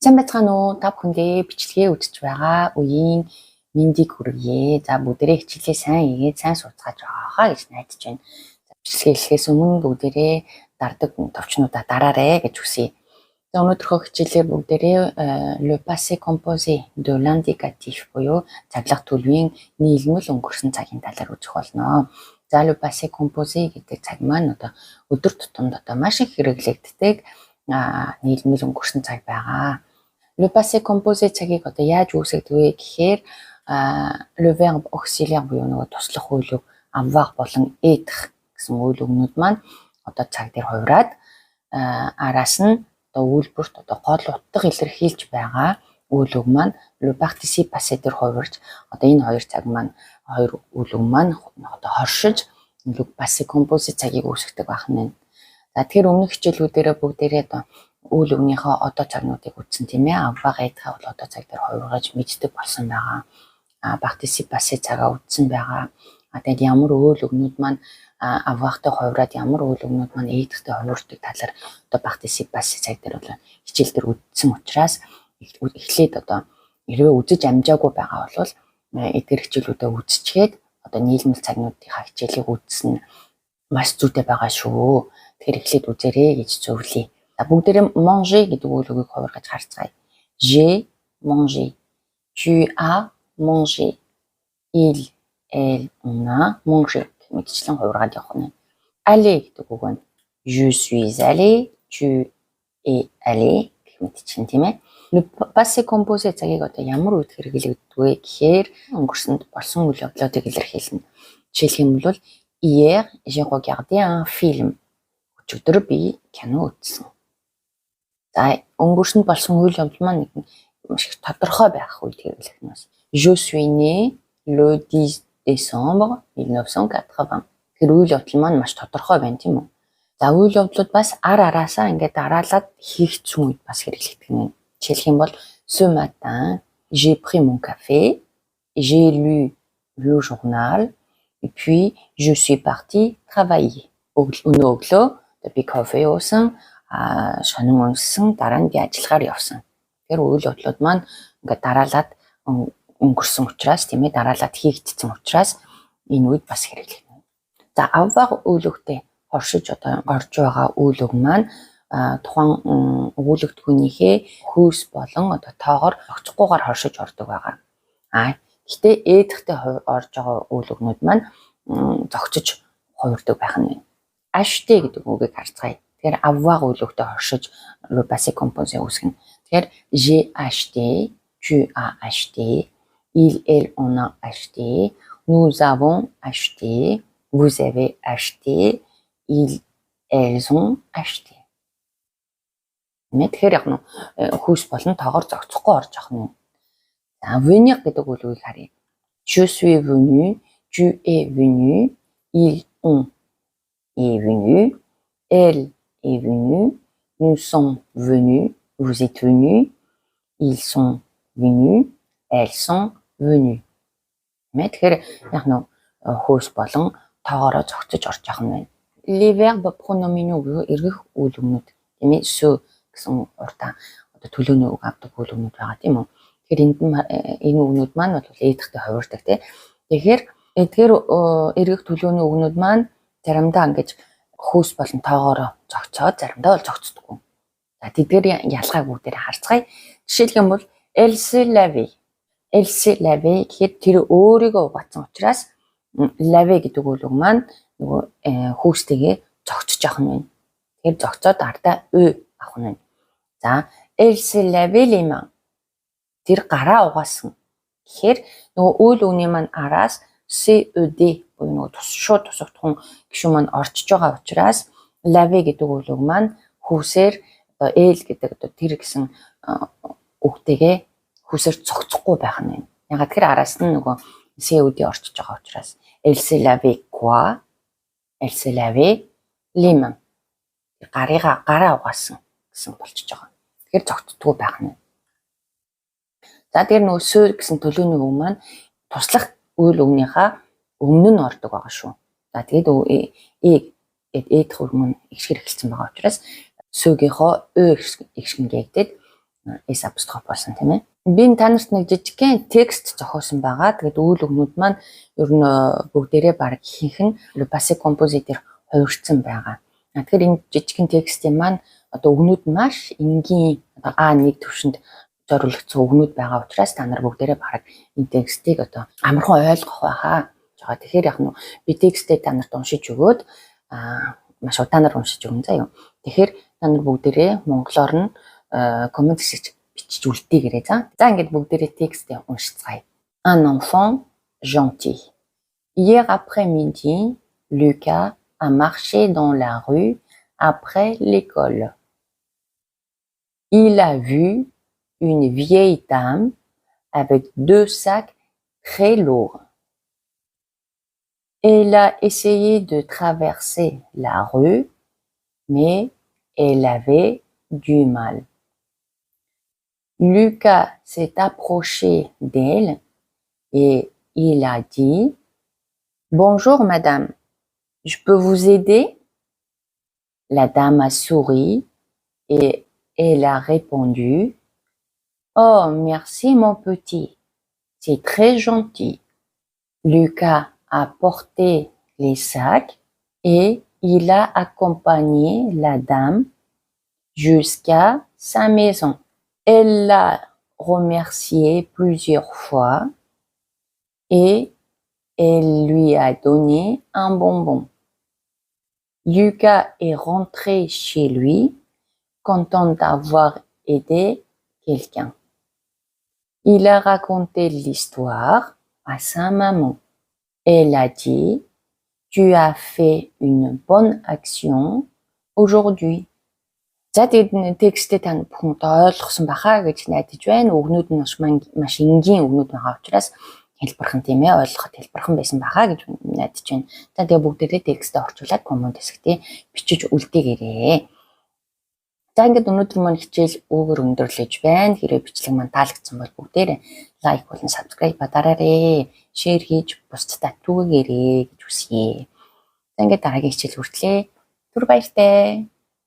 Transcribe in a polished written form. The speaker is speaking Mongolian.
Сайн байцгаана уу? Та бүхэндээ бичлэгээ үзэж байгаа үеийн мэндийг хүргье. За бүгдээрээ хичээлээ сайн хийгээд сайн сууцгааж байгаагаа гэж найдаж байна. За бичлэгээ эхлэхээс өмнө бүгдээрээ дардаг товчнуудаа дараарэ гэж хүсье. За өнөөдрийнхөө хичээлээр бүгдээрээ le passé composé de l'indicatif буюу цаглах төлөвийн нийлмэл өнгөрсөн цагийн талаар үзэх болно. За le passé composé гэдэг цаг маань одоо өдөр тутамд одоо маш их хэрэглэгддэг нийлмэл өнгөрсөн цаг байгаа. Le passé composé цагийг одоо яаж үүсгэдэг вэ гэхээр le verbe auxiliaire буюу нөгөө туслах үйл үг avoir болон être гэсэн үйл өгнүүд маань одоо цаг дээр хувраад араас нь одоо үйлбэрт одоо гол утга илэрхийлж байгаа үйл үг маань le participe passé дээр хувирж одоо энэ хоёр цаг маань хоёр үйл үг маань одоо хоршиж le passé composé цагийг үүсгэдэг байх нь. За тэгэхээр өмнөх хичээлүүдээрээ бүгдээрээ одоо үйл өгнийхөө одоо цагнуудыг үзсэн тийм ээ. Avoir être бол одоо цаг дээр хувиргаж мэддэг болсон байгаа. Participe passé цагаа үзсэн байгаа. Тэгээд ямар үйл өгнүүд маань avoir-тай хувираад ямар үйл өгнүүд маань être-тэй хувирдаг талаар одоо participe passé цаг дээр бол хичээл дээр үзсэн учраас эхлээд одоо хэрвээ үзэж амжаагүй байгаа бол эдгээр хичээлүүдээ үзчихээд одоо нийлмэл цагнуудынхаа хичээлийг үзсэн маш зүйтэй байгаа шүү. Тэгэхээр эхлээд үзээрэй гэж зөвлөе. За бүгдээрээ manger гэдэг үйл үгийг хувиргаж харцгаая. J'ai mangé. Tu as mangé. Il, elle, on a mangé. Мэдчлэн хувиргаад явах нь. Aller гэдэг үг байна. Je suis allé. Tu es allé гэх мэдчлэн тийм ээ. Le passé composé цагийг одоо ямар үед хэрэглэгддэг вэ гэхээр өнгөрсөнд болсон үйл явдлуудыг илэрхийлнэ. Жишээлх юм бол hier j'ai regardé un film. Өчигдөр би кино үзсэн. За өнгөрсөнд болсон үйл явдал маань маш их тодорхой байх үед хэрэглэх нь. Je suis né le 10 décembre 1980. Тэр үйл явдал маань маш тодорхой байна тийм үү? За үйл явдлууд бас араасаа ингээд дараалаад хийгдсэн үед бас хэрэглэгдэх нь. Жишээлх юм бол ce matin j'ai pris mon café, j'ai lu le journal et puis je suis parti travailler. Өнөө би кофе уусан, шонин унсан, дараа нь би ажиллахаар явсан. Тэгэхээр үйл явдлууд маань ингээд дараалаад өнгөрсөн учраас тийм ээ дараалаад хийгдсэн учраас энэ үед бас хэрэглэнэ. За avoir үйл өгтэй хоршиж одоо орж байгаа үйл үг маань тухайн өгүүлэгдэхүүнийхээ хүйс болон одоо тоогоор зохицохгүйгээр хоршиж ордог байгаа. Гэхдээ être-тэй орж байгаа үйл өгнүүд маань зохицож хувирдаг байх нь. Acheter гэдэг үгийг харцгаая. Тэгэхээр avoir үйл өгтэй хоршиж le passé composé үүсгэнэ. Тэгэхээр j'ai acheté, tu as acheté, il, elle, on a acheté, nous avons acheté, vous avez acheté, ils, elles ont acheté. Тэгэхээр яг нь хүйс болон тоогоор зохицохгүй орж явах нь. За venir гэдэг үйл үгийг харъя. Je suis venu, tu es venu, ils ont est venu, elle est venue, nous sommes venus, vous êtes venus, ils sont venus, elles sont venues. Тэгэхээр яг нь хөөс болон тоогоороо зохицож орж явах нь байна. Les verbes pronominaux буюу эргэх үйл өгнүүд тийм ээ ce гэсэн уртаа одоо төлөөний үг авдаг үйл өгнүүд байгаа тийм үү. Тэгэхээр энэ үгнүүд маань бол être-тэй хувирдаг тийм. Тэгэхээр эдгээр эргэх төлөөний үгнүүд маань заримдаа ингэж хөөс болон тоогоороо зогцоод заримдаа бол зогцдоггүй. За тэдгээр ялгааг бүгдээр харцгаая. Жишээлх юм бол elle se lavait. Elle se lavait гэхэд тэр өөрийгөө угаацсан учраас laver гэдэг үйл үг маань нөгөө хөөстэйгээ зогцож явах нь байна. Тэгэхээр зогцоод ардаа өө авах нь байна. За elle se lavait les mains. Тэр гараа угаасан. Тэгэхээр нөгөө үйл үгний маань араас CED буюу нөгөө шууд тусагдсан гишүүн маань орчиж байгаа учраас laver гэдэг үйл үг маань хүүсээр одоо elle гэдэг одоо тэр гэсэн үгтэйгээ хүүсээр цогцохгүй байх нь байна. Ягаад тэгэхээр араас нь нөгөө CED орчиж байгаа учраас elle se lavait quoi? Elle se lavait les mains. Гараа угаасан гэсэн болчихж байгаа. Тэгэхээр цогцдгүй байх нь. За тэр нөгөө суур гэсэн төлөөний үг маань туслах үйл өгнийхаа өмнө нь ордог байгаа шүү. За тэгээд être үйл маань ихшгэр эхэлсэн байгаа учраас сүүгийнхоо ө ихшгэн гээгдээд S апостроф болсон тийм ээ. Би та нарт нэг жижигхэн текст зохиосон байгаа. Тэгээд үйл өгнүүд маань ер нь бүгдээрээ баг ихэнх нь le passé composé дээр хувирсан байгаа. Тэгэхээр энэ жижигхэн текстийн маань одоо өгнүүд маш энгийн А1 төвшөнд зориулагдсан өгнүүд байгаа учраас та нар бүгдээрээ баг энэ текстийг одоо амархан ойлгох байхаа. Тэгэхээр яг нь би текстээ та нарт уншиж өгөөд маш удаанаар уншиж өгнө заа юу. Тэгэхээр та нар бүгдээрээ монголоор нь коммент хийж бичиж үлдээгээрэй за. За ингээд бүгдээрээ текстээ уншицгаая. Un enfant gentil. Hier après-midi, Lucas a marché dans la rue après l'école. Il a vu une vieille dame avec 2 sacs très lourds. Elle a essayé de traverser la rue, mais elle avait du mal. Lucas s'est approché d'elle et il a dit « Bonjour madame, je peux vous aider ?» La dame a souri et elle a répondu « Oh, merci mon petit, c'est très gentil. » Lucas a porté les sacs et il a accompagné la dame jusqu'à sa maison. Elle l'a remercié plusieurs fois et elle lui a donné un bonbon. Lucas est rentré chez lui, content d'avoir aidé quelqu'un. Il a raconté l'histoire à sa maman. Elle a dit « Tu as fait une bonne action aujourd'hui. » За тэгээд текстээ тань бүхэнд ойлгосон бахаа гэж найдаж байна. Өгнүүд нь маш энгийн өгнүүд байгаа учраас хэлбэрхэн тийм ээ ойлгоход хэлбэрхэн байсан бахаа гэж найдаж байна. За тэгээд бүгдээрээ текстээ орчуулад коммент хэсэгтээ бичиж үлдээгээрэй. За ингээд өнөөдөр маань хичээл өгөр өндөрлөж байна. Хэрвээ бичлэг маань таалагдсан бол бүгдээрээ лайк болон subscribe дараарай. Шеэр хийж бусдад түгээгээрэй гэж хүсье. За ингээд дараагийн хичээл хүртлээ. Түр баяртай.